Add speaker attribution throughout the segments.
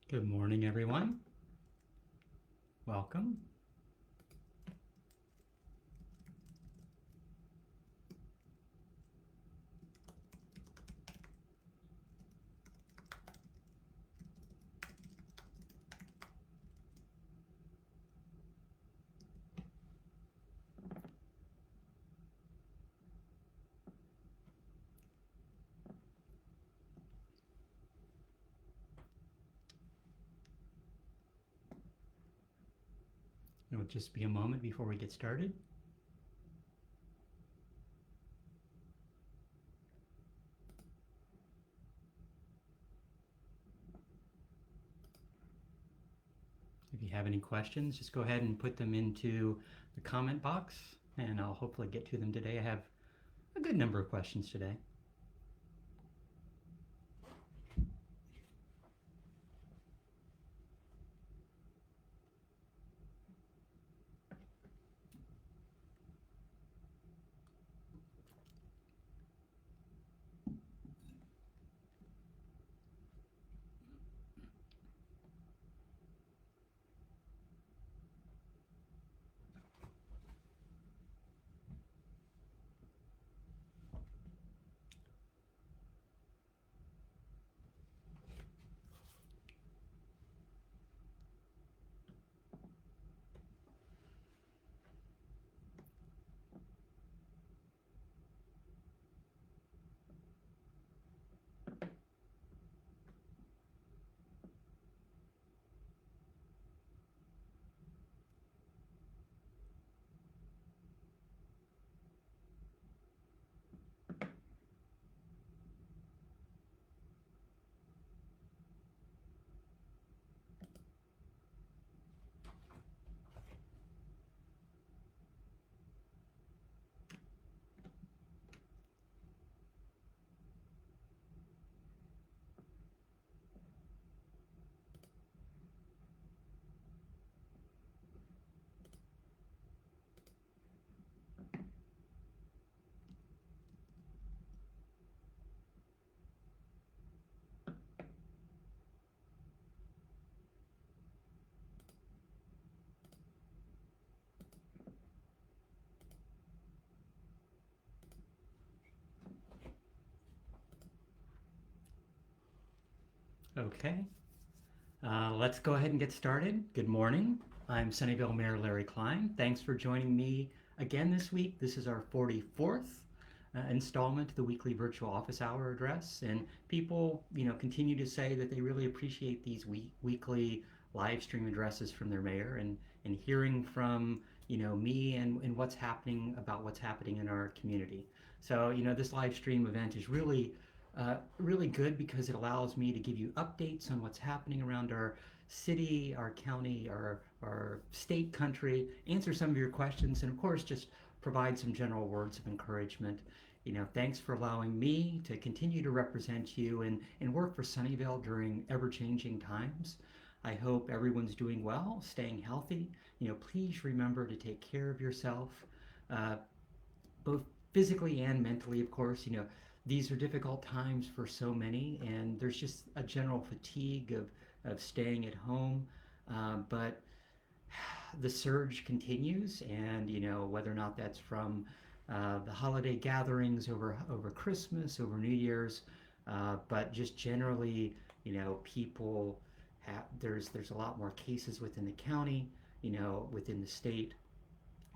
Speaker 1: Good morning, everyone. Welcome. It'll just be a moment before we get started. If you have any questions, just go ahead and put them into the comment box, and I'll hopefully get to them today. I have a good number of questions today. Okay, let's go ahead and get started. Good morning. I'm Sunnyvale Mayor Larry Klein. Thanks for joining me again this week. This is our 44th installment of the weekly virtual office hour address, and people, continue to say that they really appreciate these weekly live stream addresses from their mayor and hearing from me and what's happening in our community. So this live stream event is really good because it allows me to give you updates on what's happening around our city, our county, our state, country, answer some of your questions, and of course, just provide some general words of encouragement. Thanks for allowing me to continue to represent you and work for Sunnyvale during ever changing times. I hope everyone's doing well, staying healthy. Please remember to take care of yourself, uh, both physically and mentally, of course. These are difficult times for so many, and there's just a general fatigue of staying at home. But the surge continues, and whether or not that's from the holiday gatherings over Christmas, over New Year's, but just generally, people there's a lot more cases within the county, within the state.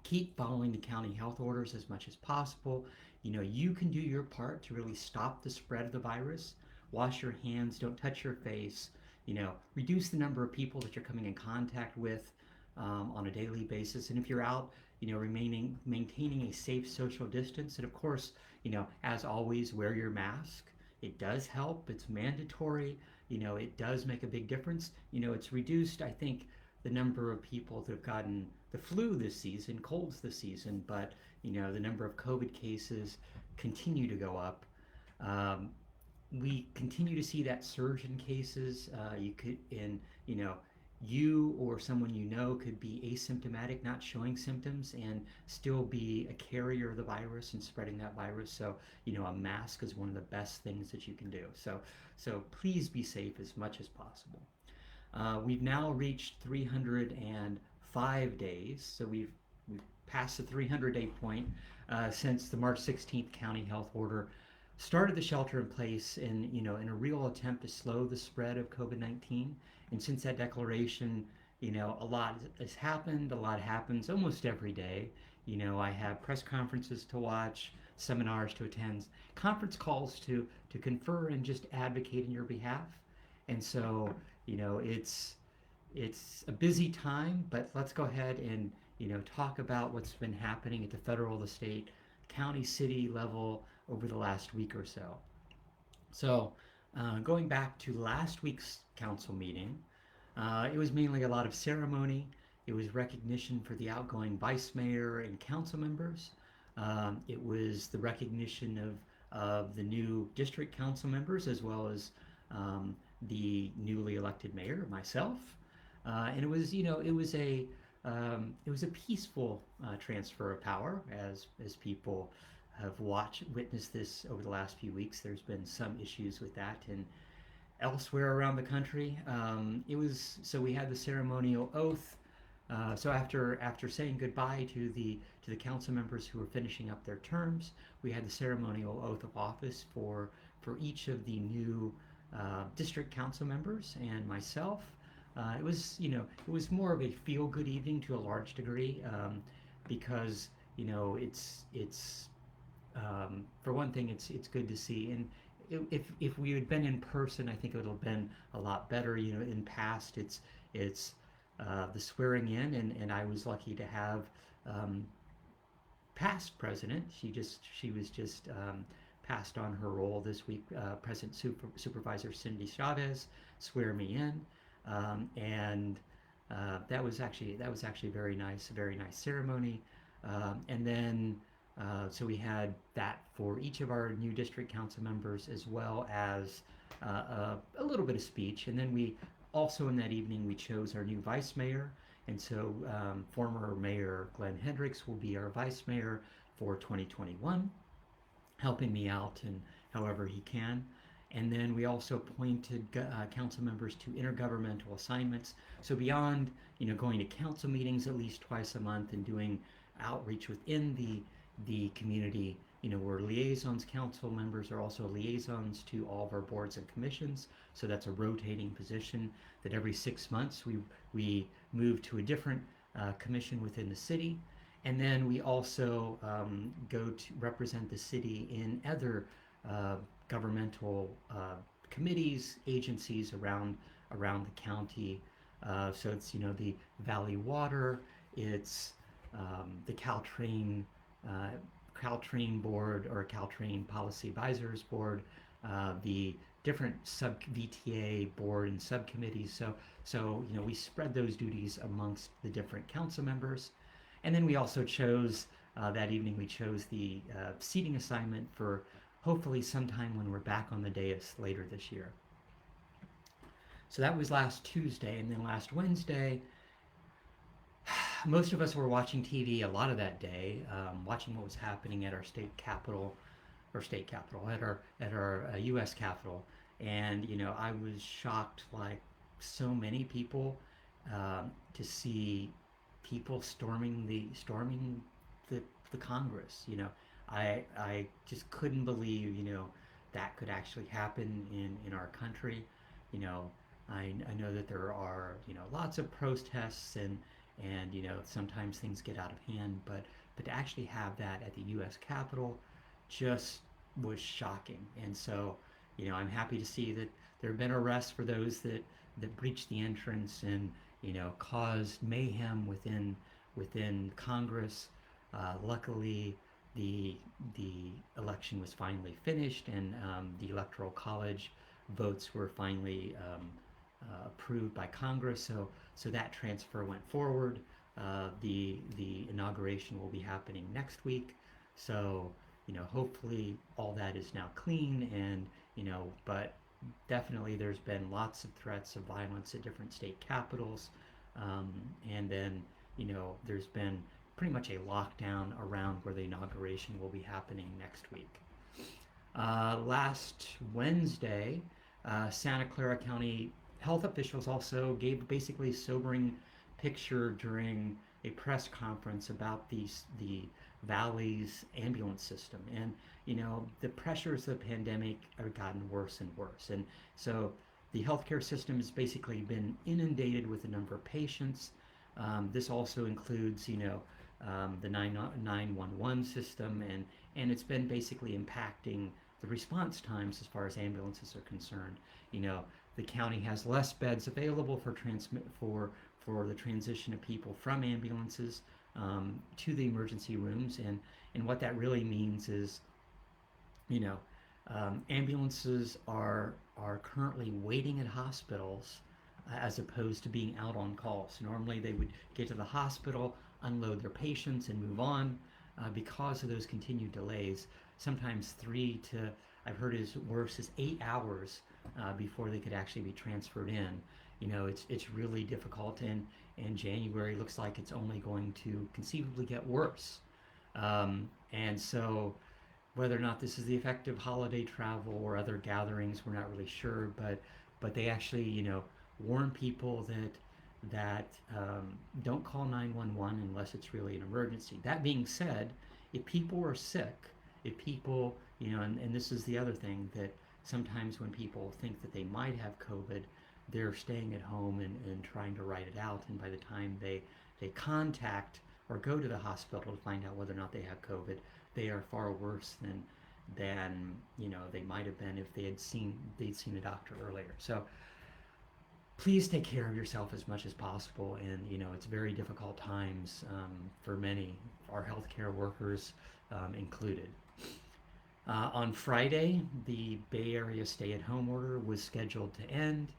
Speaker 1: Keep following the county health orders as much as possible. You can do your part to really stop the spread of the virus. Wash your hands, don't touch your face. Reduce the number of people that you're coming in contact with on a daily basis. And if you're out, maintaining a safe social distance. And of course, as always, wear your mask. It does help. It's mandatory. It does make a big difference. It's reduced, I think, the number of people that have gotten the flu this season, colds this season, but the number of COVID cases continue to go up. Um, we continue to see that surge in cases. You or someone could be asymptomatic, not showing symptoms, and still be a carrier of the virus and spreading that virus. So, a mask is one of the best things that you can do. So please be safe as much as possible. We've now reached 305 days, so we've passed the 300-day point since the March 16th county health order started the shelter in place in a real attempt to slow the spread of COVID-19. And since that declaration, a lot has happened. A lot happens almost every day. I have press conferences to watch, seminars to attend, conference calls to confer and just advocate in your behalf. And so, it's a busy time, but let's go ahead and talk about what's been happening at the federal, the state, county, city level over the last week or so. So, going back to last week's council meeting, it was mainly a lot of ceremony. It was recognition for the outgoing vice mayor and council members. It was the recognition of the new district council members, as well as the newly elected mayor, myself. And it was a peaceful transfer of power, as people have witnessed this over the last few weeks. There's been some issues with that, and elsewhere around the country. We had the ceremonial oath. So after saying goodbye to the council members who were finishing up their terms, we had the ceremonial oath of office for each of the new district council members and myself. It was more of a feel-good evening to a large degree, because it's for one thing, it's good to see. And if we had been in person, I think it would have been a lot better. In past, it's the swearing in, and I was lucky to have past president. She was just passed on her role this week. President Supervisor Cindy Chavez swear me in, and that was actually a very nice ceremony. And then so we had that for each of our new district council members, as well as a little bit of speech. And then we also, in that evening, we chose our new vice mayor. And so former Mayor Glenn Hendricks will be our vice mayor for 2021, helping me out in however he can. And then we also appointed council members to intergovernmental assignments. So beyond going to council meetings at least twice a month and doing outreach within the community, we're liaisons. Council members are also liaisons to all of our boards and commissions. So that's a rotating position that every 6 months we move to a different commission within the city. And then we also go to represent the city in other governmental committees, agencies around the county. So it's the Valley Water, it's the Caltrain board, or Caltrain Policy Advisors Board, the different sub VTA board and subcommittees. So we spread those duties amongst the different council members. And then we also chose that evening the seating assignment for hopefully sometime when we're back on the dais later this year. So that was last Tuesday. And then last Wednesday, most of us were watching TV a lot of that day, watching what was happening at our at our U.S. Capitol. And I was shocked, like so many people, to see people storming the Congress. I just couldn't believe that could actually happen in our country. I know that there are lots of protests, and sometimes things get out of hand, but to actually have that at the U.S. Capitol just was shocking. And so I'm happy to see that there have been arrests for those that breached the entrance and caused mayhem within Congress. Luckily, the election was finally finished, and the Electoral College votes were finally approved by Congress. So that transfer went forward. The inauguration will be happening next week. So hopefully all that is now clean, and but definitely there's been lots of threats of violence at different state capitals, and then there's been pretty much a lockdown around where the inauguration will be happening next week. Last Wednesday, Santa Clara County health officials also gave basically a sobering picture during a press conference about the Valley's ambulance system. And the pressures of the pandemic have gotten worse and worse. And so the healthcare system has basically been inundated with a number of patients. This also includes, the 911 system, and it's been basically impacting the response times as far as ambulances are concerned. You know, the county has less beds available for the transition of people from ambulances to the emergency rooms, and what that really means is, you know, ambulances are currently waiting at hospitals as opposed to being out on call. So normally they would get to the hospital, unload their patients, and move on. Because of those continued delays, sometimes I've heard as worse as 8 hours before they could actually be transferred in. It's really difficult, and January looks like it's only going to conceivably get worse. And so whether or not this is the effect of holiday travel or other gatherings, we're not really sure, but they actually, warn people that don't call 911 unless it's really an emergency. That being said, if people are sick, if people, and this is the other thing, that sometimes when people think that they might have COVID, they're staying at home and trying to write it out, and by the time they contact or go to the hospital to find out whether or not they have COVID, they are far worse than they might have been if they'd seen a doctor earlier. So please take care of yourself as much as possible. And it's very difficult times for many, our healthcare workers included. On Friday, the Bay Area stay-at-home order was scheduled to end,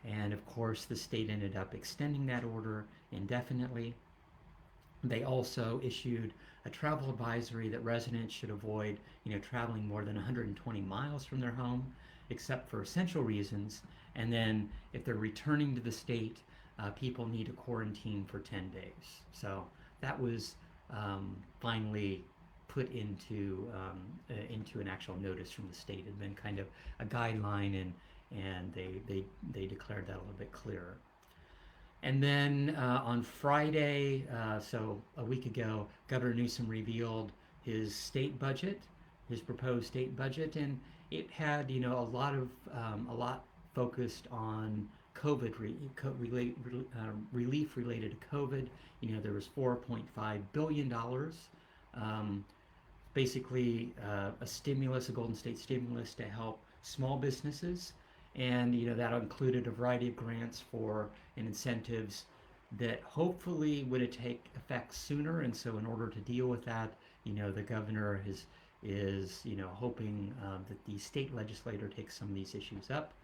Speaker 1: and of course the state ended up extending that order indefinitely. They also issued a travel advisory that residents should avoid, traveling more than 120 miles from their home, except for essential reasons. And then if they're returning to the state, people need to quarantine for 10 days. So that was finally put into an actual notice from the state. It had been kind of a guideline, and they declared that a little bit clearer. And then on Friday, so a week ago, Governor Newsom revealed his proposed state budget, and it had, a lot focused on COVID relief related to COVID. There was $4.5 billion, basically a Golden State stimulus to help small businesses. And that included a variety of grants and incentives that hopefully would take effect sooner. And so in order to deal with that, the governor is hoping that the state legislature takes some of these issues up.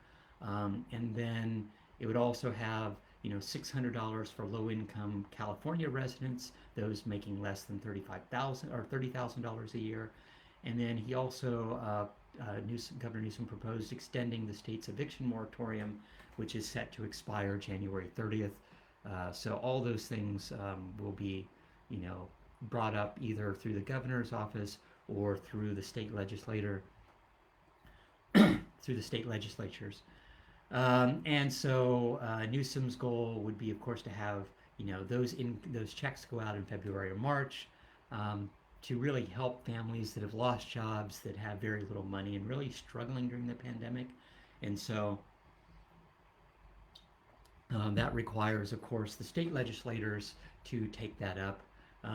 Speaker 1: And then it would also have $600 for low-income California residents, those making less than $30,000 a year. And then he also Governor Newsom proposed extending the state's eviction moratorium, which is set to expire January 30th. So all those things will be, brought up either through the governor's office or through the state legislatures. And so Newsom's goal would be, of course, to have those checks go out in February or March, to really help families that have lost jobs, that have very little money and really struggling during the pandemic. And so that requires, of course, the state legislators to take that up.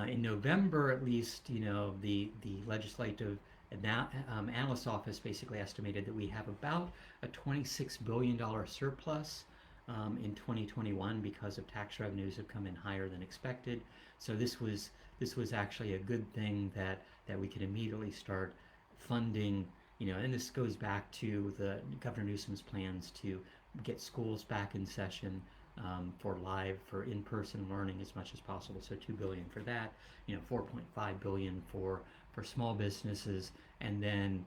Speaker 1: In November, at least, the legislative analyst office basically estimated that we have about a $26 billion surplus in 2021 because of tax revenues have come in higher than expected. So this was actually a good thing that we could immediately start funding, and this goes back to the Governor Newsom's plans to get schools back in session for in-person learning as much as possible. So $2 billion for that, $4.5 billion for small businesses, and then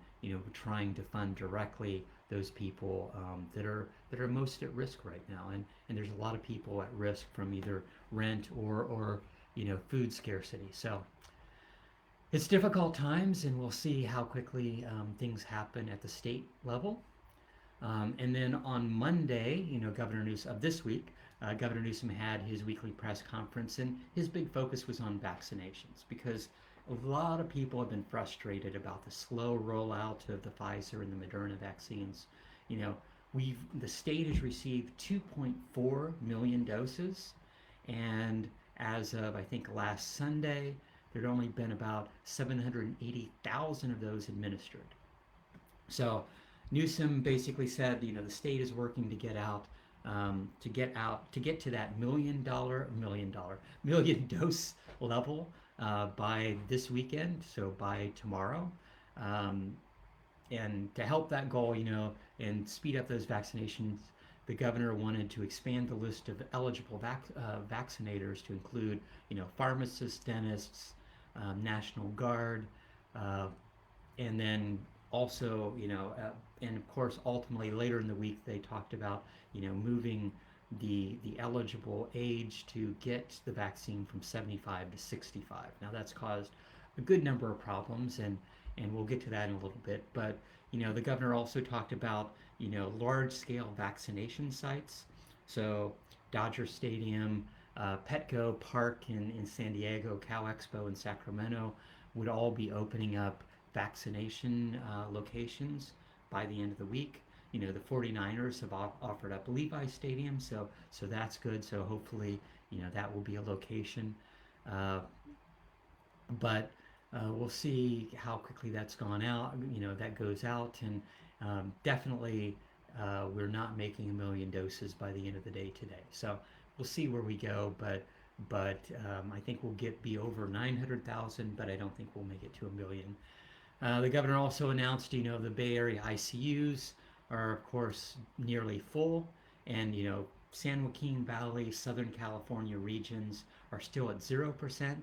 Speaker 1: trying to fund directly those people that are most at risk right now, and there's a lot of people at risk from either rent or food scarcity. So it's difficult times, and we'll see how quickly things happen at the state level. And then on Monday, Governor Newsom of this week, Governor Newsom had his weekly press conference, and his big focus was on vaccinations because a lot of people have been frustrated about the slow rollout of the Pfizer and the Moderna vaccines. You know, the state has received 2.4 million doses, and as of I think last Sunday, there'd only been about 780,000 of those administered. So Newsom basically said, the state is working to get out, to get to that million dose level by this weekend, so by tomorrow. Um, and to help that goal, and speed up those vaccinations, the governor wanted to expand the list of eligible vaccinators to include, pharmacists, dentists, National Guard, uh, and then also, and of course, ultimately later in the week, they talked about, moving the eligible age to get the vaccine from 75 to 65. Now that's caused a good number of problems, and we'll get to that in a little bit. But the governor also talked about large scale vaccination sites. So Dodger Stadium, Petco Park in San Diego, Cal Expo in Sacramento would all be opening up vaccination locations by the end of the week. The 49ers have offered up Levi Stadium, so that's good. So hopefully, that will be a location. Uh, but we'll see how quickly that's gone out. That goes out, and definitely we're not making a million doses by the end of the day today. So we'll see where we go, but I think we'll be over 900,000, but I don't think we'll make it to a million. The governor also announced, the Bay Area ICUs are, of course, nearly full, and, San Joaquin Valley, Southern California regions are still at 0%.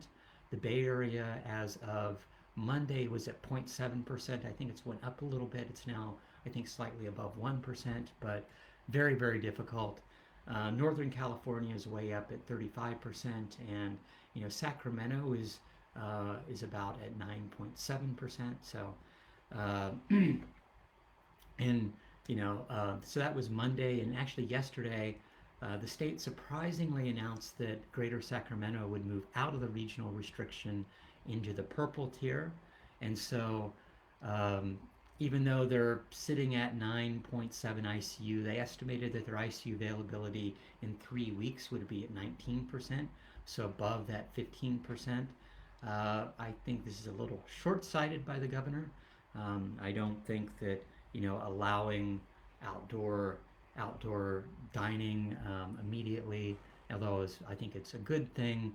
Speaker 1: The Bay Area, as of Monday, was at 0.7%. I think it's went up a little bit. It's now, I think, slightly above 1%, but very, very difficult. Northern California is way up at 35%, and, Sacramento is about at 9.7%. So, uh, and so that was Monday, and actually yesterday, the state surprisingly announced that Greater Sacramento would move out of the regional restriction into the purple tier, and so even though they're sitting at 9.7 ICU, they estimated that their ICU availability in 3 weeks would be at 19%, so above that 15%. I think this is a little short-sighted by the governor. I don't think that allowing outdoor dining immediately, although I think it's a good thing.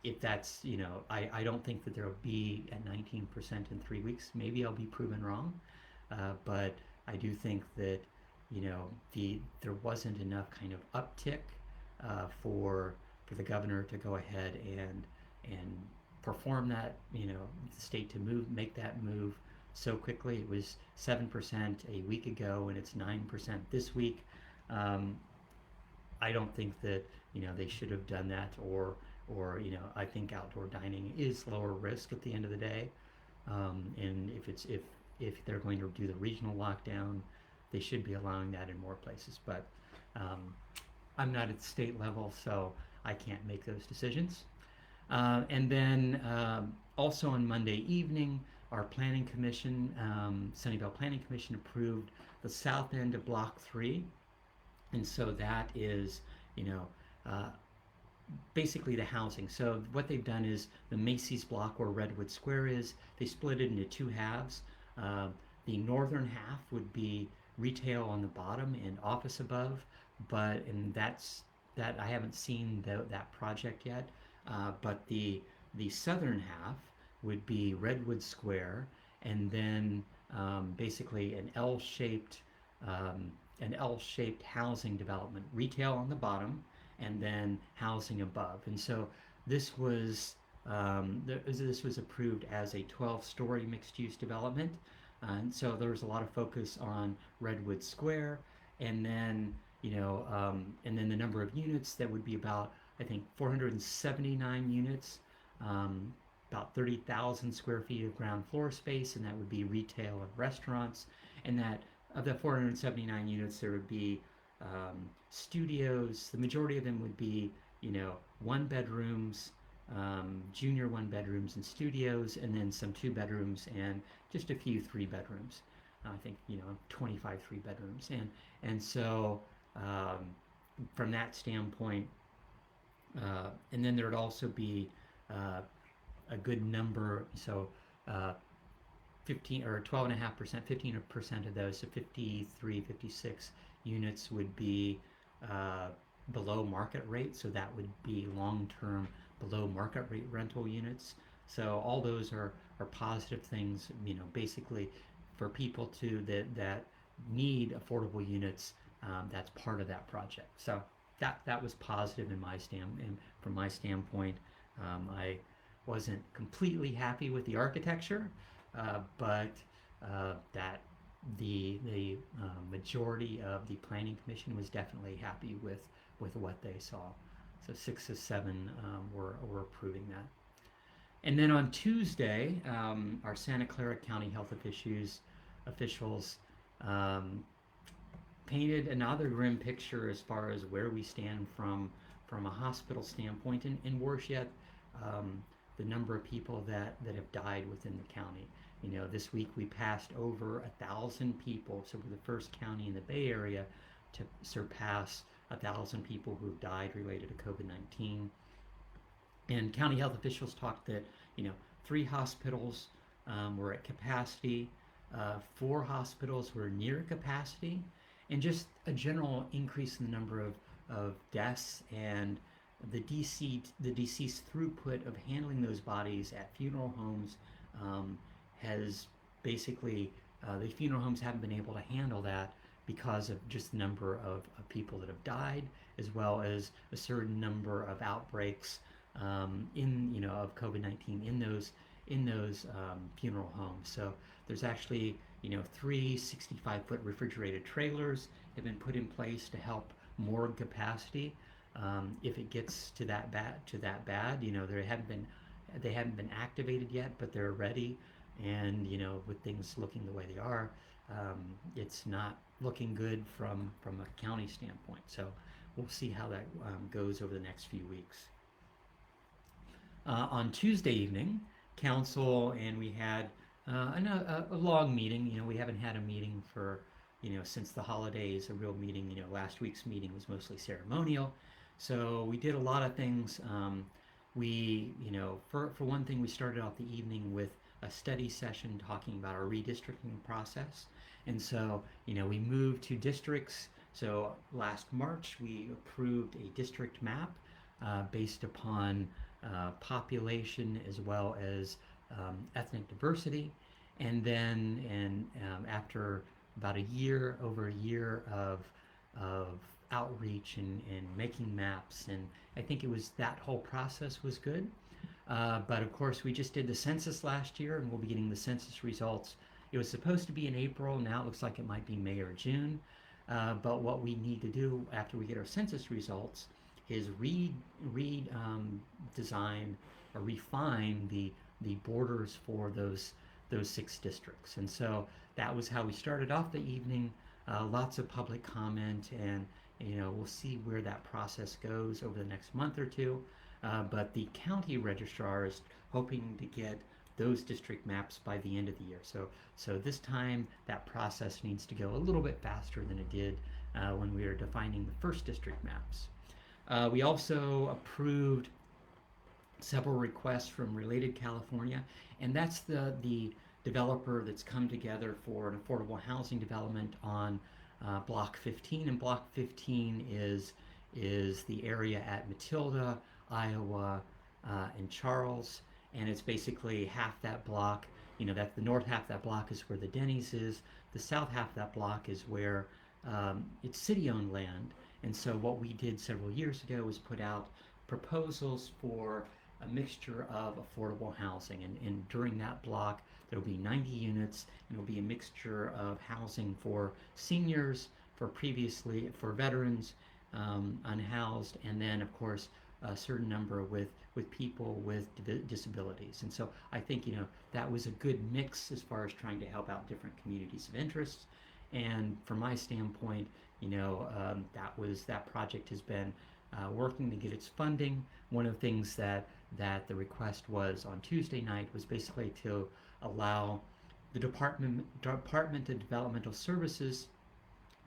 Speaker 1: If that's I don't think that there will be at 19% in 3 weeks. Maybe I'll be proven wrong, but I do think that there wasn't enough kind of uptick for the governor to go ahead and perform that, the state to make that move so quickly. It was 7% a week ago, and it's 9% this week. I don't think that they should have done that, or I think outdoor dining is lower risk at the end of the day. And if they're going to do the regional lockdown, they should be allowing that in more places. But I'm not at the state level, so I can't make those decisions. And then also on Monday evening, our planning commission, Sunnyvale Planning Commission, approved the south end of Block 3. And so that is, uh, basically the housing. So what they've done is the Macy's block where Redwood Square is, they split it into two halves. The northern half would be retail on the bottom and office above, and that I haven't seen that project yet. But the southern half would be Redwood Square, and then basically an L-shaped housing development, retail on the bottom, and then housing above. And so this was approved as a 12-story mixed-use development. And so there was a lot of focus on Redwood Square, and then and then the number of units that would be about, I think, 479 units, about 30,000 square feet of ground floor space, and that would be retail and restaurants, and that of the 479 units, there would be studios. The majority of them would be, one bedrooms, junior one bedrooms and studios, and then some two bedrooms and just a few three bedrooms. I think 25 three bedrooms, and so from that standpoint, and then there would also be a good number. So 15 or 12.5%, 15% of those, so 53, 56 units would be below market rate. So that would be long-term below market rate rental units. So all those are positive things, basically for people that need affordable units. That's part of that project. So that was positive and from my standpoint. I wasn't completely happy with the architecture, but that the majority of the planning commission was definitely happy with what they saw. So 6 of 7 were approving that. And then on Tuesday, our Santa Clara County health officials painted another grim picture as far as where we stand from a hospital standpoint, and worse yet, the number of people that have died within the county. This week we passed over 1,000 people, so we're the first county in the Bay Area to surpass 1,000 people who've died related to COVID-19. And county health officials talked that 3 hospitals were at capacity, 4 hospitals were near capacity, and just a general increase in the number of deaths and the deceased throughput of handling those bodies at funeral homes has basically, the funeral homes haven't been able to handle that because of just the number of people that have died, as well as a certain number of outbreaks of COVID-19 in those funeral homes. So there's actually 3 65-foot refrigerated trailers have been put in place to help morgue capacity. If it gets to that bad, they haven't been activated yet, but they're ready. And with things looking the way they are, it's not looking good from a county standpoint. So we'll see how that goes over the next few weeks. On Tuesday evening, council and we had a long meeting. We haven't had a meeting for since the holidays, a real meeting. Last week's meeting was mostly ceremonial. So we did a lot of things. For one thing, we started off the evening with a study session talking about our redistricting process. And so, we moved to districts. So last March, we approved a district map based upon population as well as ethnic diversity. And then, after about over a year of outreach and making maps, and I think that whole process was good. But of course, we just did the census last year, and we'll be getting the census results. It was supposed to be in April. Now it looks like it might be May or June. But what we need to do after we get our census results is design or refine the borders for those 6 districts. And so that was how we started off the evening. Lots of public comment, and we'll see where that process goes over the next month or two. But the county registrar is hoping to get those district maps by the end of the year. So this time that process needs to go a little bit faster than it did when we were defining the first district maps. We also approved several requests from Related California, and that's the developer that's come together for an affordable housing development on Block 15. And Block 15 is the area at Matilda, Iowa, and Charles. And it's basically half that block. That the north half of that block is where the Denny's is. The south half of that block is where it's city-owned land. And so what we did several years ago was put out proposals for a mixture of affordable housing. And during that block, there will be 90 units, and it will be a mixture of housing for seniors, for veterans, unhoused, and then, of course, a certain number with people with disabilities. And so I think, that was a good mix as far as trying to help out different communities of interest. And from my standpoint, that project has been working to get its funding. One of the things that the request was on Tuesday night was basically to allow the Department of Developmental Services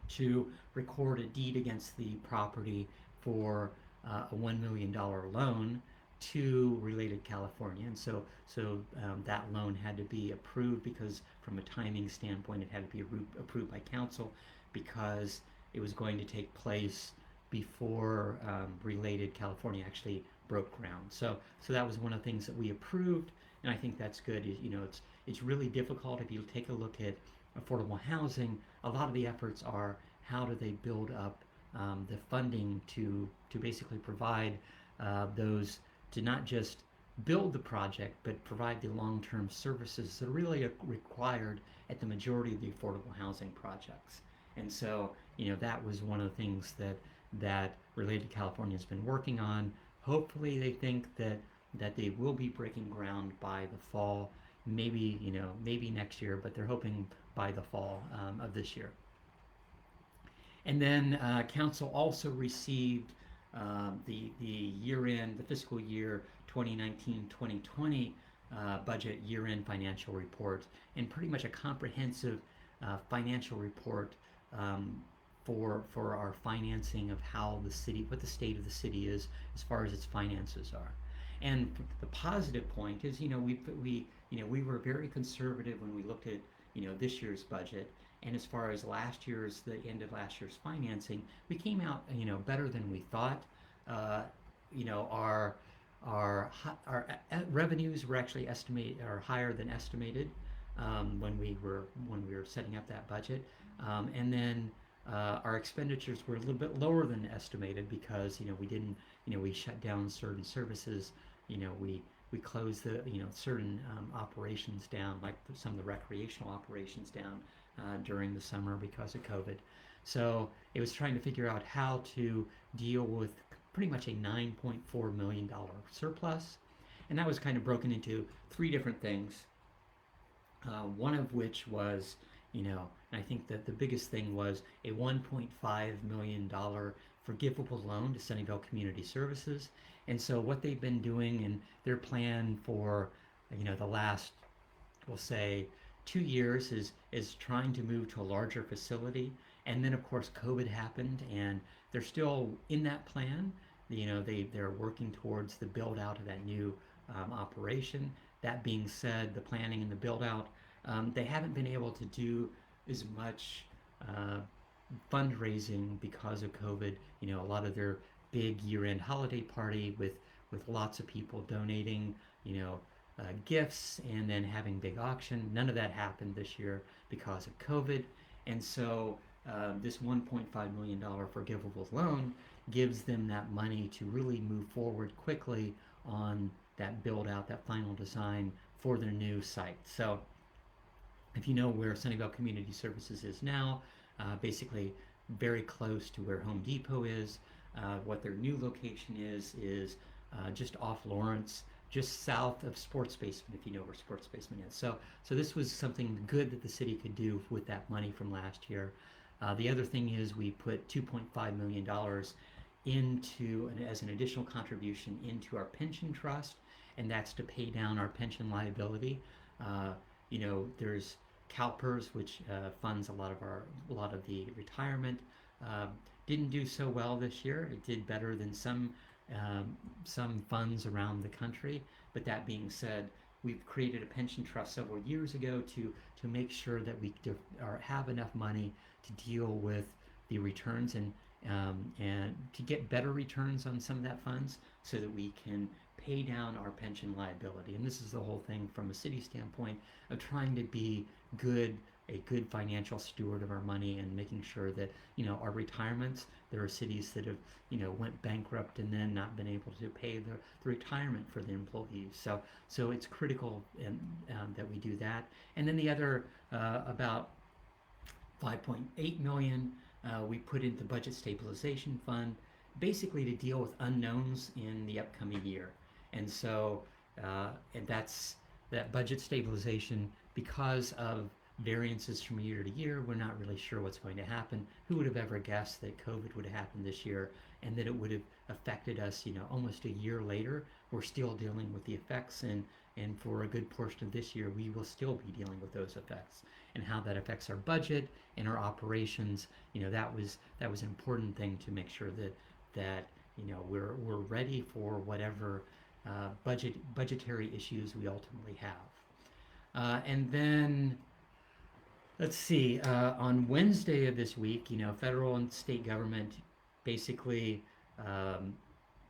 Speaker 1: to record a deed against the property for a $1 million loan to Related California. And that loan had to be approved because, from a timing standpoint, it had to be approved by council because it was going to take place before Related California actually broke ground. So that was one of the things that we approved, and I think that's good. It's really difficult if you take a look at affordable housing. A lot of the efforts are how do they build up the funding to basically provide those, to not just build the project but provide the long-term services that are really required at the majority of the affordable housing projects. And so that was one of the things that Related California has been working on. Hopefully they think that they will be breaking ground by the fall, maybe next year, but they're hoping by the fall of this year. And then council also received the year-end, the fiscal year 2019-2020 budget year-end financial report, and pretty much a comprehensive financial report for our financing of how the city, what the state of the city is as far as its finances are. And the positive point is, we were very conservative when we looked at this year's budget. And as far as the end of last year's financing, we came out better than we thought. Our revenues were actually higher than estimated when we were setting up that budget, and then our expenditures were a little bit lower than estimated because we shut down certain services. We closed certain operations down, like some of the recreational operations down during the summer because of COVID. So it was trying to figure out how to deal with pretty much a $9.4 million surplus. And that was kind of broken into three different things. One of which was, and I think that the biggest thing was a $1.5 million forgivable loan to Sunnyvale Community Services. And so what they've been doing and their plan for, the last, we'll say, 2 years is trying to move to a larger facility. And then of course COVID happened, and they're still in that plan. They're working towards the build out of that new operation. That being said, the planning and the build out, they haven't been able to do as much fundraising because of COVID. A lot of their big year-end holiday party with lots of people donating, gifts, and then having big auction. None of that happened this year because of COVID. And so this $1.5 million forgivable loan gives them that money to really move forward quickly on that build out, that final design for their new site. So if you know where Sunnyvale Community Services is now, basically very close to where Home Depot is. What their new location is just off Lawrence, just south of Sports Basement, if you know where Sports Basement is. So this was something good that the city could do with that money from last year. The other thing is we put $2.5 million as an additional contribution into our pension trust, and that's to pay down our pension liability. There's CalPERS, which funds a lot of the retirement. Didn't do so well this year. It did better than some funds around the country. But that being said, we've created a pension trust several years ago to make sure that we have enough money to deal with the returns and to get better returns on some of that funds, so that we can pay down our pension liability. And this is the whole thing from a city standpoint of trying to be a good financial steward of our money, and making sure that our retirements, there are cities that have went bankrupt and then not been able to pay the retirement for the employees. So it's critical that we do that. And then the other about $5.8 million we put into the budget stabilization fund, basically to deal with unknowns in the upcoming year. And so and that's that budget stabilization, because of variances from year to year. We're not really sure what's going to happen. Who would have ever guessed that COVID would have happened this year and that it would have affected us, almost a year later? We're still dealing with the effects, and for a good portion of this year, we will still be dealing with those effects and how that affects our budget and our operations. That was an important thing to make sure that we're ready for whatever budgetary issues we ultimately have. And then let's see, on Wednesday of this week, federal and state government basically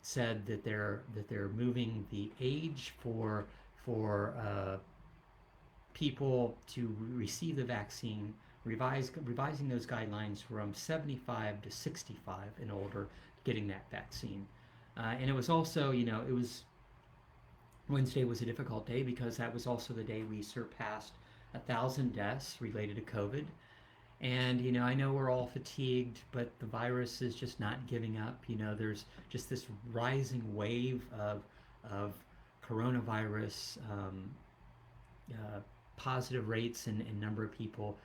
Speaker 1: said that they're moving the age for people to receive the vaccine, revising those guidelines from 75 to 65 and older, getting that vaccine. And it was also, Wednesday was a difficult day because that was also the day we surpassed 1,000 deaths related to COVID. And I know we're all fatigued, but the virus is just not giving up. There's just this rising wave of coronavirus positive rates and number of people,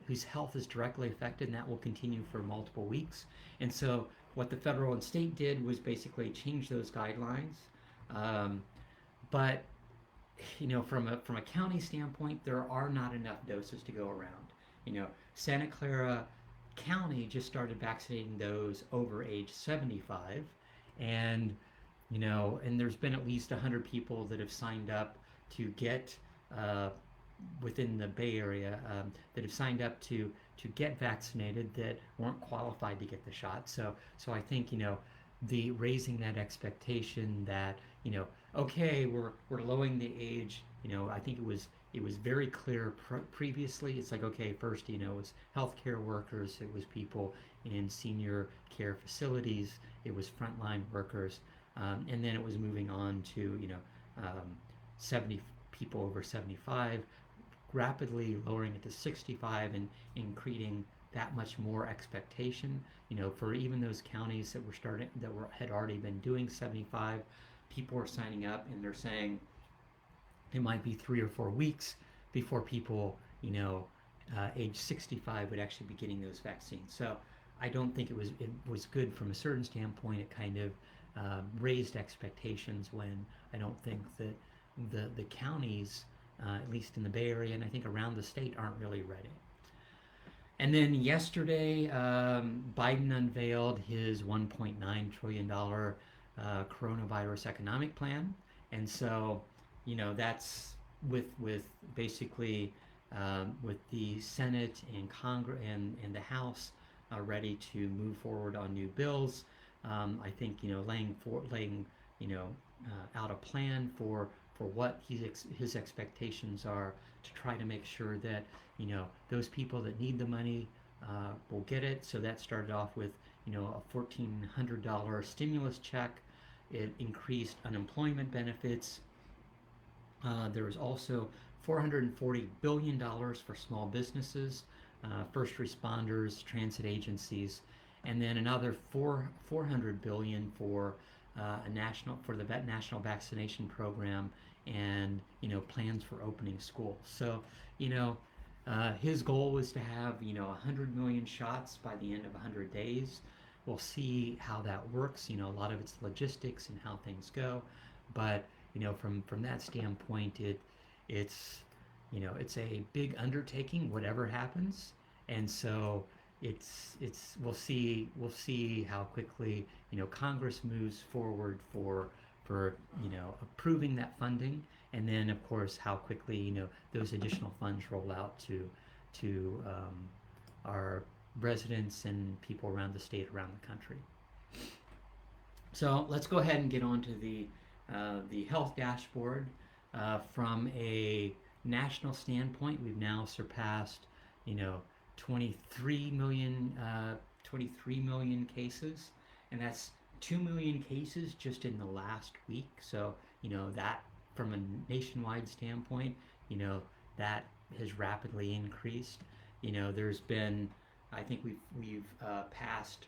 Speaker 1: whose health is directly affected, and that will continue for multiple weeks. And so what the federal and state did was basically change those guidelines. But from a county standpoint, there are not enough doses to go around. Santa Clara County just started vaccinating those over age 75, and and there's been at least 100 people that have signed up to get within the Bay Area that have signed up to get vaccinated that weren't qualified to get the shot. So I think the raising that expectation that okay, we're lowering the age. I think it was very clear previously. It's like, okay, first it was healthcare workers, it was people in senior care facilities, it was frontline workers, and then it was moving on to 70 people over 75, rapidly lowering it to 65 and creating that much more expectation. For even those counties that had already been doing 75, people are signing up and they're saying it might be 3 or 4 weeks before people, age 65 would actually be getting those vaccines. So I don't think it was good from a certain standpoint. It kind of raised expectations when I don't think that the counties, at least in the Bay Area and I think around the state, aren't really ready. And then yesterday, Biden unveiled his $1.9 trillion coronavirus economic plan. And so, that's with basically with the Senate and Congress and the House ready to move forward on new bills. I think laying out a plan for what his expectations are to try to make sure that those people that need the money will get it. So that started off with a $1,400 stimulus check. It increased unemployment benefits. There was also $440 billion for small businesses, first responders, transit agencies, and then another $400 billion for the national vaccination program and plans for opening schools. So his goal was to have 100 million shots by the end of 100 days. We'll see how that works. A lot of it's logistics and how things go, but from that standpoint, it's a big undertaking, whatever happens, and so we'll see how quickly Congress moves forward for approving that funding, and then of course how quickly those additional funds roll out to our residents and people around the state, around the country. So let's go ahead and get on to the health dashboard. From a national standpoint, we've now surpassed 23 million cases, and that's 2 million cases just in the last week. So that from a nationwide standpoint, that has rapidly increased. There's been, I think we've passed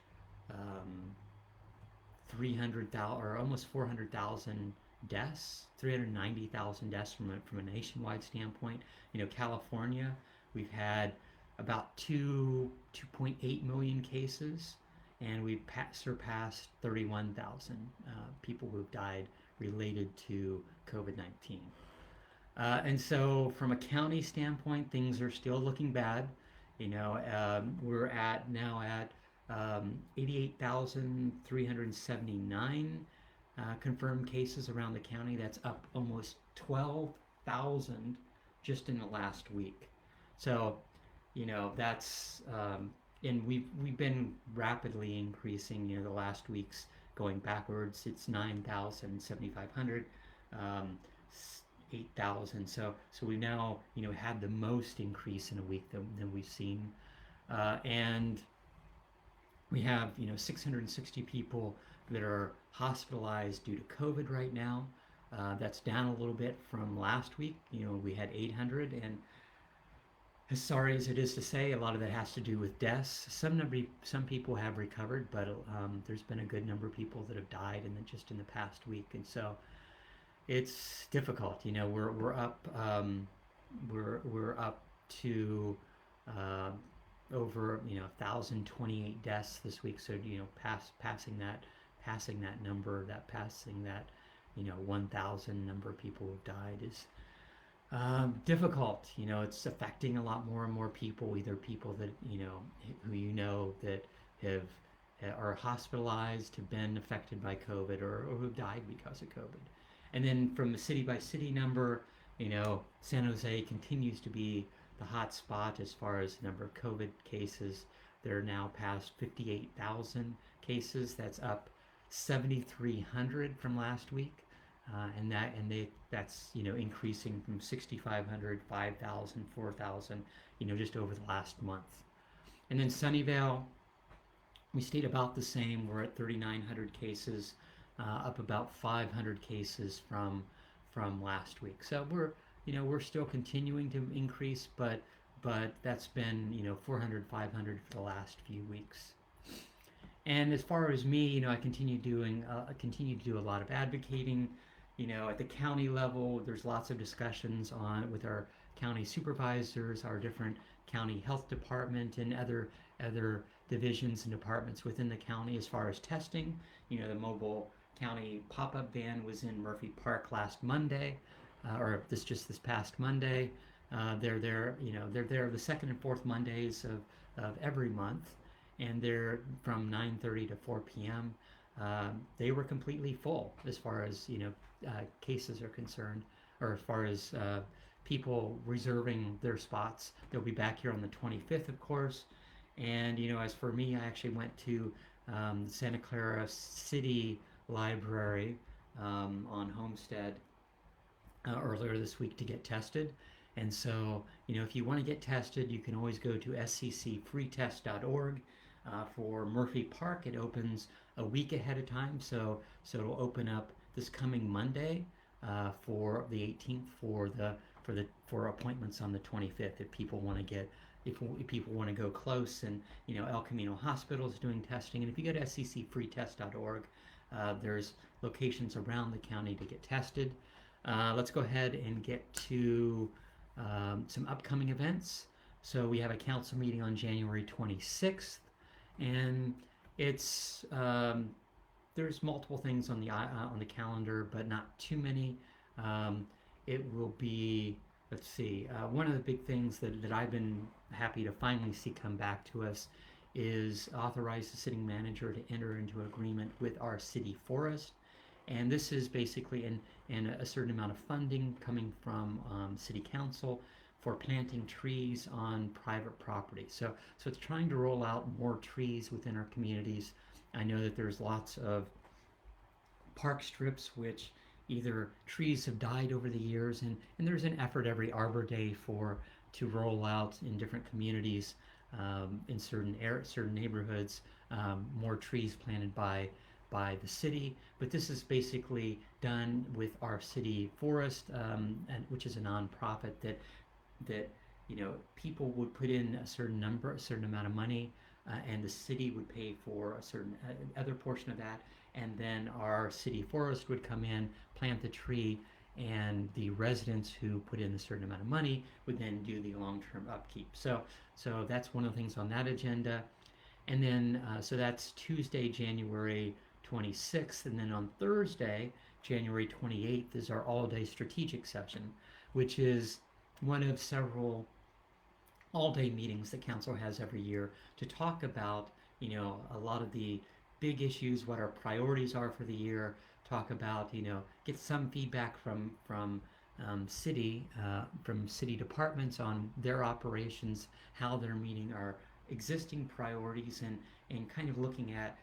Speaker 1: 300,000 or almost 400,000 deaths, 390,000 deaths from a nationwide standpoint. California we've had about 2.8 million cases, and we've surpassed 31,000 people who've died related to COVID-19. And so, from a county standpoint, things are still looking bad. We're now at 88,379 confirmed cases around the county. That's up almost 12,000 just in the last week. So, that's and we've been rapidly increasing. The last week's going backwards. It's 9,000, 7,500, 8,000. So we now had the most increase in a week than we've seen, and we have 660 people that are hospitalized due to COVID right now. That's down a little bit from last week. We had 800, and as sorry as it is to say, a lot of that has to do with deaths. Some people have recovered, but there's been a good number of people that have died just in the past week, and so it's difficult. We're up we're up to over 1,028 deaths this week. So passing that number, passing that 1,000 number of people who've died is difficult. It's affecting a lot more and more people, either people that who that are hospitalized, have been affected by COVID, or who've died because of COVID. And then from the city by city number, San Jose continues to be the hot spot as far as the number of COVID cases. They're now past 58,000 cases. That's up 7,300 from last week. That's increasing from 6,500, 5,000, 4,000, just over the last month. And then Sunnyvale, we stayed about the same. We're at 3,900 cases, up about 500 cases from last week. So we're still continuing to increase, but that's been 400, 500 for the last few weeks. And as far as me, I continue to do a lot of advocating. At the county level, there's lots of discussions with our county supervisors, our different county health department, and other divisions and departments within the county as far as testing. The mobile county pop-up van was in Murphy Park last Monday, or this past Monday. They're there the second and fourth Mondays of every month, and they're from 9:30 to 4 p.m. They were completely full as far as cases are concerned, or as far as people reserving their spots. They'll be back here on the 25th, of course. And as for me, I actually went to Santa Clara City Library on Homestead earlier this week to get tested. And so, if you want to get tested, you can always go to sccfreetest.org. For Murphy Park, it opens a week ahead of time, so it'll open up this coming Monday for the 18th for appointments on the 25th. If people want to go close, and El Camino Hospital is doing testing, and if you go to sccfreetest.org, there's locations around the county to get tested. Let's go ahead and get to some upcoming events. So we have a council meeting on January 26th, and it's there's multiple things on the calendar, but not too many. It will be, let's see, one of the big things that I've been happy to finally see come back to us is authorize the city manager to enter into an agreement with our city forest. And this is basically in a certain amount of funding coming from city council for planting trees on private property. So it's trying to roll out more trees within our communities. I know that there's lots of park strips which either trees have died over the years, and there's an effort every Arbor Day to roll out in different communities, in certain neighborhoods, more trees planted by the city. But this is basically done with our city forest, which is a nonprofit that people would put in a certain amount of money, and the city would pay for a certain other portion of that, and then our city forest would come in, plant the tree, and the residents who put in a certain amount of money would then do the long-term upkeep. So that's one of the things on that agenda. And then, so that's Tuesday, January 26th. And then on Thursday, January 28th, is our all-day strategic session, which is one of several all-day meetings that council has every year to talk about, a lot of the big issues, what our priorities are for the year, talk about, get some feedback from city departments on their operations, how they're meeting our existing priorities, and kind of looking at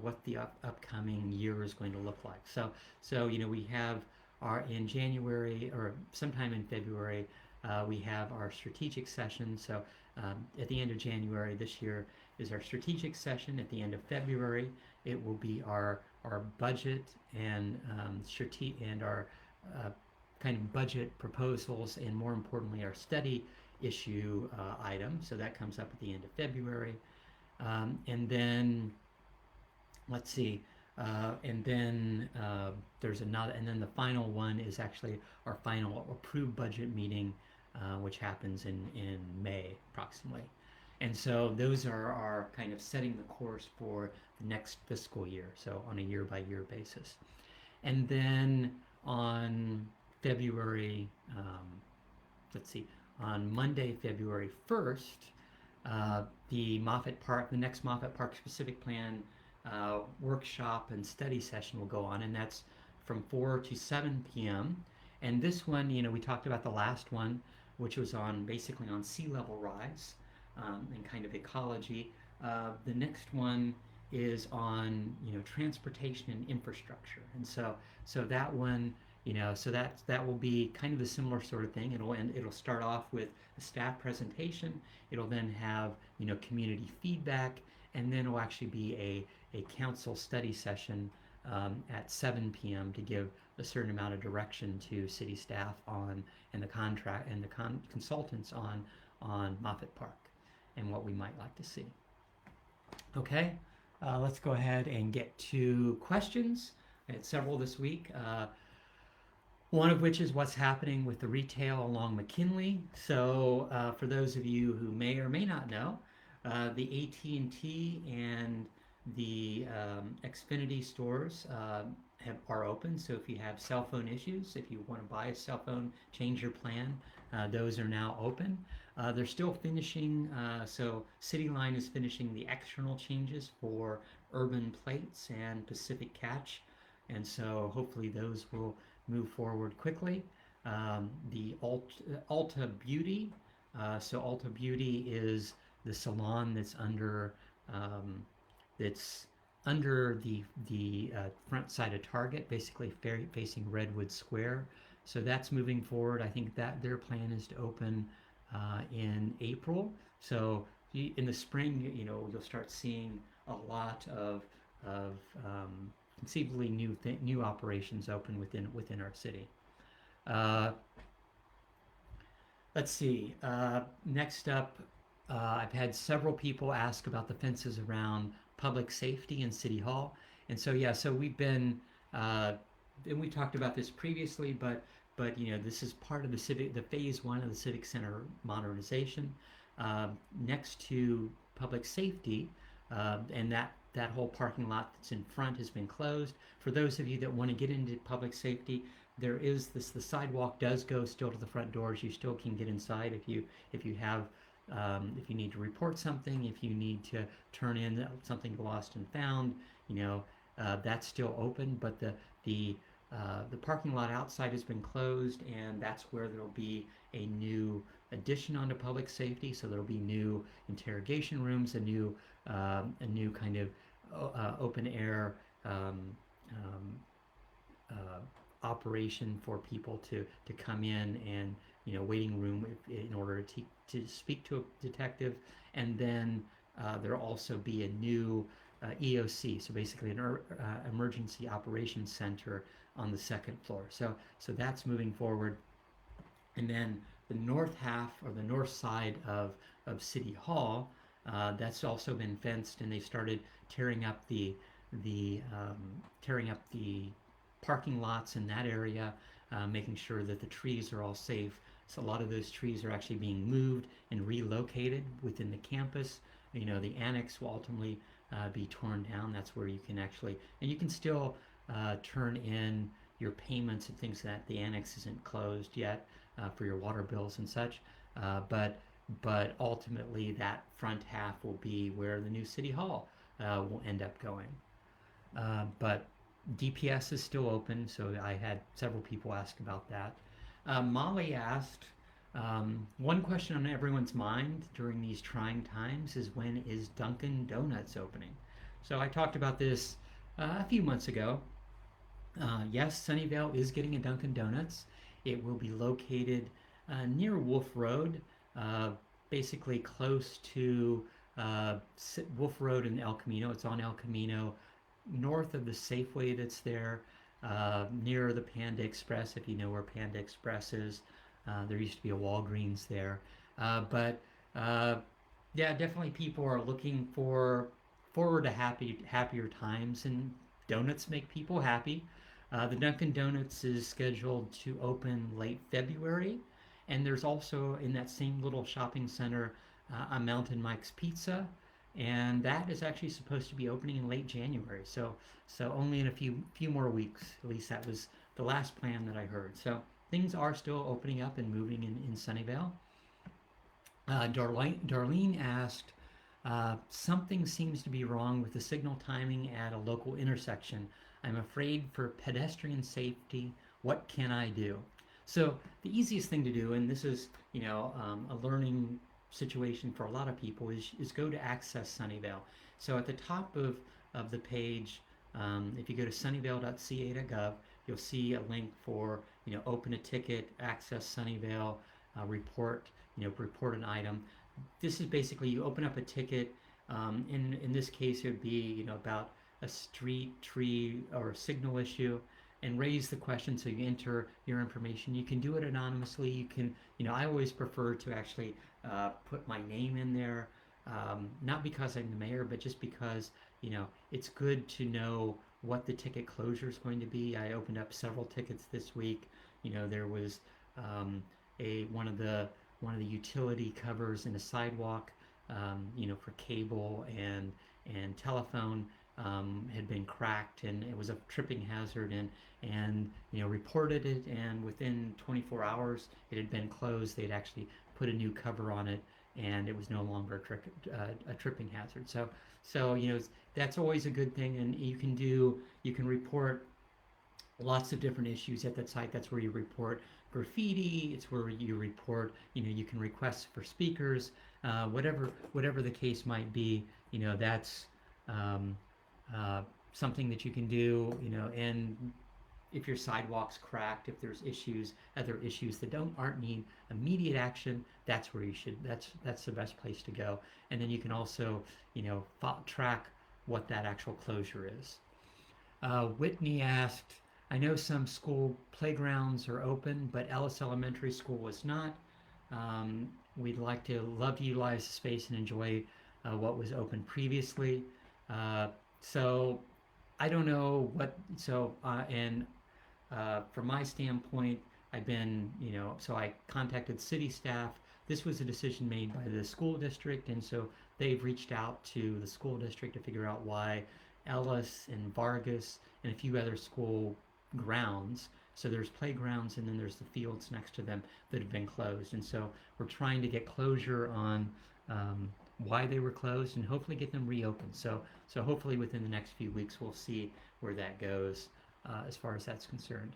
Speaker 1: what the upcoming year is going to look like. So we have our in January or sometime in February, we have our strategic session. So at the end of January this year is our strategic session. At the end of February, it will be our budget and and our kind of budget proposals, and more importantly, our study issue item. So that comes up at the end of February. And then, let's see, there's another, and then the final one is actually our final approved budget meeting, which happens in May approximately. And so those are our kind of setting the course for the next fiscal year, so on a year-by-year basis. And then on February, on Monday, February 1st, the next Moffett Park Specific Plan workshop and study session will go on, and that's from 4 to 7 p.m. And this one, we talked about the last one, which was basically on sea level rise and kind of ecology. The next one is on transportation and infrastructure, and so that one, that will be kind of a similar sort of thing. It'll start off with a staff presentation. It'll then have community feedback, and then it'll actually be a council study session at 7 p.m. to give a certain amount of direction to city staff and the consultants on Moffett Park and what we might like to see. Okay, let's go ahead and get to questions. I had several this week. One of which is what's happening with the retail along McKinley. So for those of you who may or may not know, the AT&T and the Xfinity stores are open. So if you have cell phone issues, if you want to buy a cell phone, change your plan, those are now open. They're still finishing, so CityLine is finishing the external changes for Urban Plates and Pacific Catch, and so hopefully those will move forward quickly. The Ulta Beauty, so Ulta Beauty is the salon that's under the front side of Target, basically facing Redwood Square. So that's moving forward. I think that their plan is to open in April. So in the spring, you'll start seeing a lot of conceivably new operations open within our city. Let's see. Next up, I've had several people ask about the fences around public safety in City Hall, and so we've been, and we talked about this previously, but this is part of the phase one of the Civic Center modernization. Next to public safety, and that whole parking lot that's in front has been closed. For those of you that want to get into public safety, there is the sidewalk does go still to the front doors. You still can get inside if you need to report something, if you need to turn in something lost and found, that's still open. But the parking lot outside has been closed, and that's where there'll be a new addition onto public safety. So there'll be new interrogation rooms, a new kind of open air operation for people to come in, and waiting room in order to speak to a detective. And then there'll also be a new EOC, so basically an emergency operations center on the second floor. So that's moving forward. And then the north half, or the north side of City Hall, that's also been fenced, and they started tearing up the parking lots in that area. making sure that the trees are all safe. So a lot of those trees are actually being moved and relocated within the campus. The annex will ultimately be torn down. That's where you can actually, and you can still turn in your payments and things that the annex isn't closed yet for your water bills and such. But ultimately, that front half will be where the new city hall will end up going. But DPS is still open, so I had several people ask about that. Molly asked, one question on everyone's mind during these trying times is, when is Dunkin' Donuts opening? So I talked about this a few months ago. Yes, Sunnyvale is getting a Dunkin' Donuts. It will be located near Wolf Road, uh, basically close to Wolf Road and El Camino. It's on El Camino, north of the Safeway that's there, near the Panda Express, if you know where Panda Express is. There used to be a Walgreens there. But yeah, definitely people are looking forward to happier times, and donuts make people happy. The Dunkin' Donuts is scheduled to open late February, and there's also in that same little shopping center a Mountain Mike's Pizza, and that is actually supposed to be opening in late January. So only in a few more weeks. At least that was the last plan that I heard. So things are still opening up and moving in Sunnyvale. Darlene asked, something seems to be wrong with the signal timing at a local intersection. I'm afraid for pedestrian safety. What can I do? So the easiest thing to do, and this is a learning situation for a lot of people, is go to Access Sunnyvale. So at the top of the page, if you go to sunnyvale.ca.gov, you'll see a link for open a ticket, Access Sunnyvale, report report an item. This is basically, you open up a ticket. In this case, it would be about a street, tree, or a signal issue, and raise the question. So you enter your information. You can do it anonymously. You can, I always prefer to actually put my name in there, not because I'm the mayor, but just because it's good to know what the ticket closure is going to be. I opened up several tickets this week. There was one of the utility covers in a sidewalk, for cable and telephone, had been cracked, and it was a tripping hazard, and reported it, and within 24 hours it had been closed. They'd actually put a new cover on it, and it was no longer a tripping hazard. So that's always a good thing, and you can report lots of different issues at that site. That's where you report graffiti. It's where you report, you can request for speakers, whatever the case might be. That's something that you can do. And if your sidewalk's cracked, if there's other issues that aren't need immediate action, that's where you should. That's the best place to go. And then you can also track what that actual closure is. Whitney asked, I know some school playgrounds are open, but Ellis Elementary School was not. We'd love to utilize the space and enjoy what was open previously. So I don't know and from my standpoint, so I contacted city staff. This was a decision made by the school district, and so they've reached out to the school district to figure out why Ellis and Vargas and a few other school grounds. So there's playgrounds, and then there's the fields next to them that have been closed. And so we're trying to get closure on why they were closed, and hopefully get them reopened. So hopefully within the next few weeks we'll see where that goes as far as that's concerned.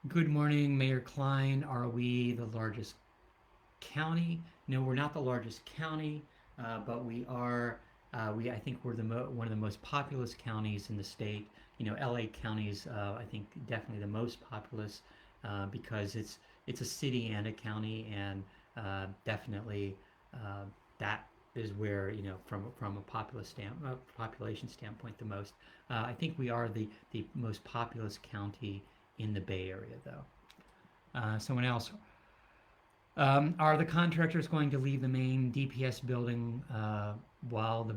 Speaker 1: Good morning, Mayor Klein. Are we the largest county? No, we're not the largest county, but we are. I think we're one of the most populous counties in the state. LA County is, I think, definitely the most populous because it's a city and a county, and definitely that is where from a population standpoint the most. I think we are the most populous county in the Bay Area, though. Someone else. Are the contractors going to leave the main DPS building while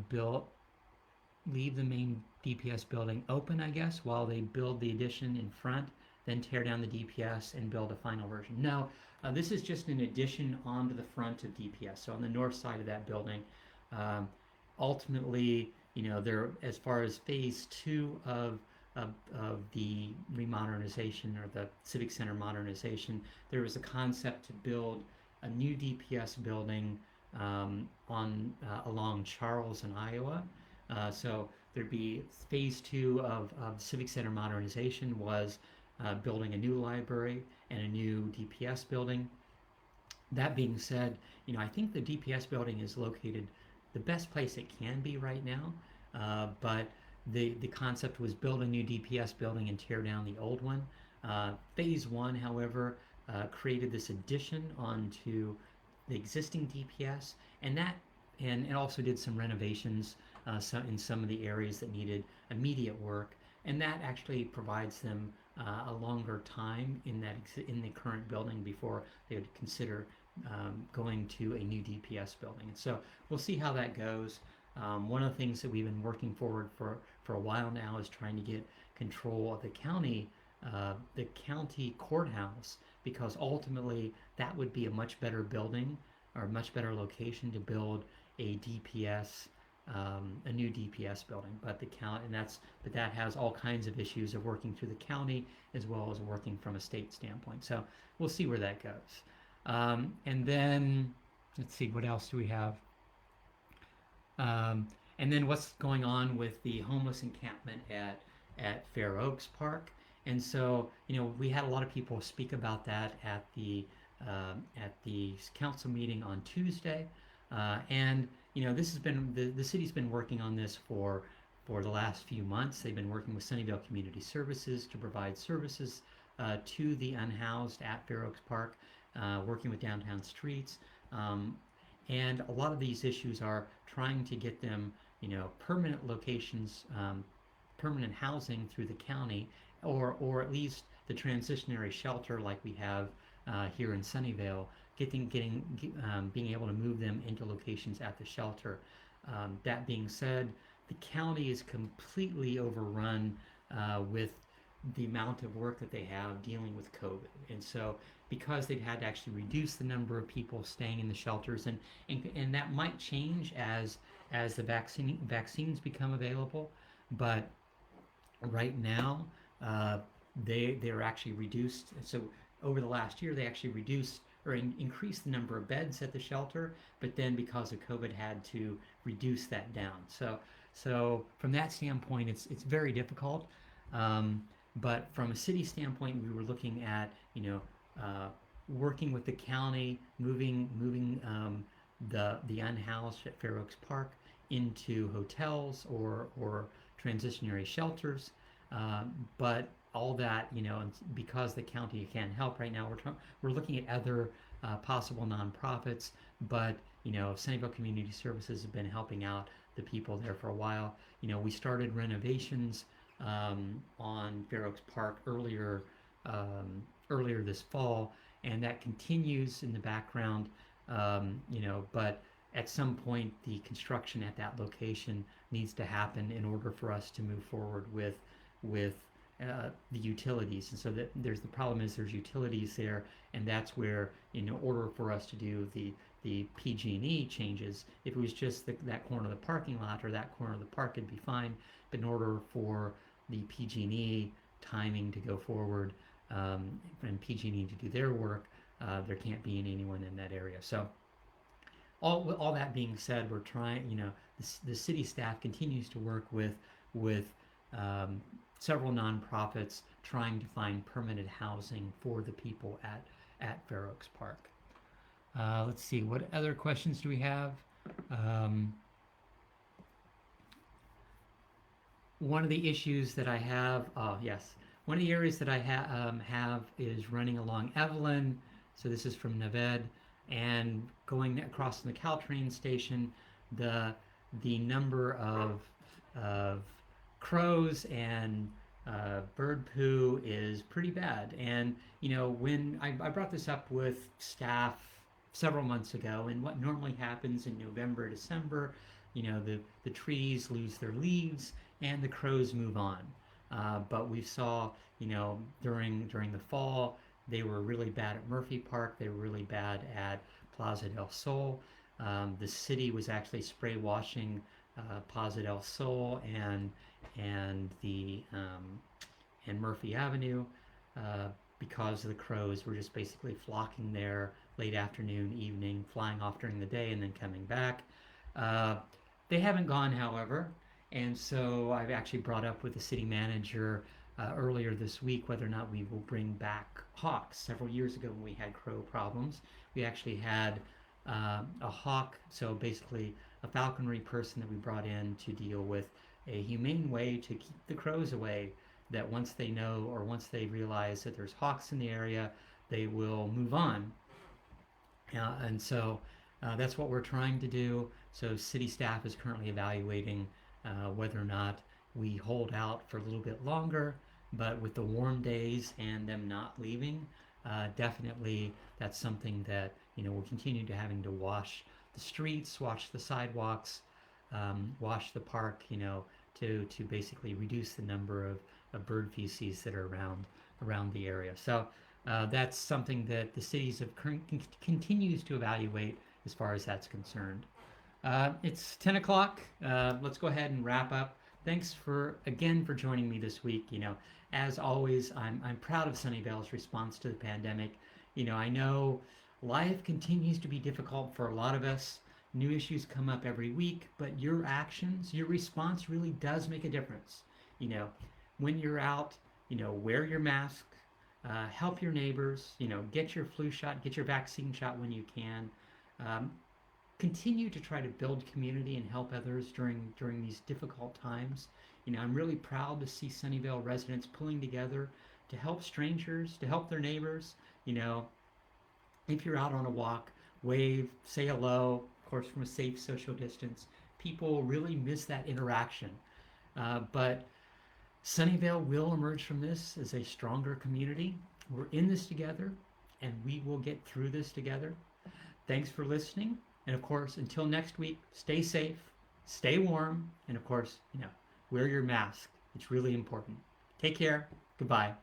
Speaker 1: leave the main DPS building open, I guess, while they build the addition in front, then tear down the DPS and build a final version. No, this is just an addition onto the front of DPS, so on the north side of that building. Um, Ultimately, there, as far as phase two of the remodernization or the Civic Center modernization, there was a concept to build a new DPS building on along Charles and Iowa. So there'd be phase two of Civic Center modernization was building a new library and a new DPS building. That being said, I think the DPS building is located the best place it can be right now, but the concept was build a new DPS building and tear down the old one. Phase one, however, created this addition onto the existing DPS, and it also did some renovations in some of the areas that needed immediate work, and that actually provides them a longer time in the current building before they would consider going to a new DPS building. And so we'll see how that goes. One of the things that we've been working forward for a while now is trying to get control of the county courthouse, because ultimately that would be a much better building or a much better location to build a DPS, a new DPS building. But that has all kinds of issues of working through the county as well as working from a state standpoint. So we'll see where that goes. And then let's see, what else do we have? And then what's going on with the homeless encampment at Fair Oaks Park. And so, we had a lot of people speak about that at the council meeting on Tuesday. And this has been the city's been working on this for the last few months. They've been working with Sunnyvale Community Services to provide services to the unhoused at Fair Oaks Park, working with Downtown Streets. And a lot of these issues are trying to get them, permanent locations, permanent housing through the county, or at least the transitionary shelter like we have here in Sunnyvale, being able to move them into locations at the shelter. That being said, the county is completely overrun with the amount of work that they have dealing with COVID. And so because they've had to actually reduce the number of people staying in the shelters, and that might change as the vaccines become available, but right now they're actually reduced. So over the last year they actually reduced or increased the number of beds at the shelter, but then because of COVID had to reduce that down. So from that standpoint, it's very difficult. But from a city standpoint, we were looking at working with the county, moving the unhoused at Fair Oaks Park into hotels or transitionary shelters. But all that, because the county can't help right now, we're looking at other possible nonprofits. But Sunnyvale Community Services have been helping out the people there for a while. We started renovations on Fair Oaks Park earlier this fall, and that continues in the background. But at some point the construction at that location needs to happen in order for us to move forward with the utilities. And so that there's utilities there, and that's where, in order for us to do the PG&E changes, if it was just that corner of the parking lot or that corner of the park, it'd be fine. But in order for the PG&E timing to go forward, and PG&E to do their work, there can't be anyone in that area. So all that being said, we're trying, the city staff continues to work with several nonprofits trying to find permanent housing for the people at Fair Oaks Park. Let's see, what other questions do we have? One of the issues that I have, one of the areas that I have is running along Evelyn. So this is from Naved, and going across the Caltrain station, the number of crows and bird poo is pretty bad. And when I brought this up with staff several months ago, and what normally happens in November, December, the trees lose their leaves, and the crows move on. But we saw, during the fall, they were really bad at Murphy Park. They were really bad at Plaza del Sol. The city was actually spray washing Plaza del Sol and Murphy Avenue uh, because the crows were just basically flocking there late afternoon, evening, flying off during the day, and then coming back. Uh, they haven't gone, however, and so I've actually brought up with the city manager earlier this week whether or not we will bring back hawks. Several years ago, when we had crow problems, we actually had a hawk, so basically a falconry person that we brought in to deal with a humane way to keep the crows away. That once they know or once they realize that there's hawks in the area, they will move on. And so that's what we're trying to do. So city staff is currently evaluating whether or not we hold out for a little bit longer. But with the warm days and them not leaving, definitely that's something that we'll continue to having to wash the streets, wash the sidewalks, wash the park, to basically reduce the number of bird feces that are around the area. So that's something that the cities have continues to evaluate as far as that's concerned. It's 10 o'clock. Let's go ahead and wrap up. Thanks again for joining me this week. As always, I'm proud of Sunnyvale's response to the pandemic. I know life continues to be difficult for a lot of us. New issues come up every week, but your actions, your response really does make a difference. When you're out, wear your mask, help your neighbors, get your flu shot, get your vaccine shot when you can. Um, Continue to try to build community and help others during these difficult times. I'm really proud to see Sunnyvale residents pulling together to help strangers, to help their neighbors. If you're out on a walk, wave, say hello, of course, from a safe social distance. People really miss that interaction. But Sunnyvale will emerge from this as a stronger community. We're in this together, and we will get through this together. Thanks for listening. And of course, until next week, stay safe, stay warm, and of course, wear your mask. It's really important. Take care. Goodbye.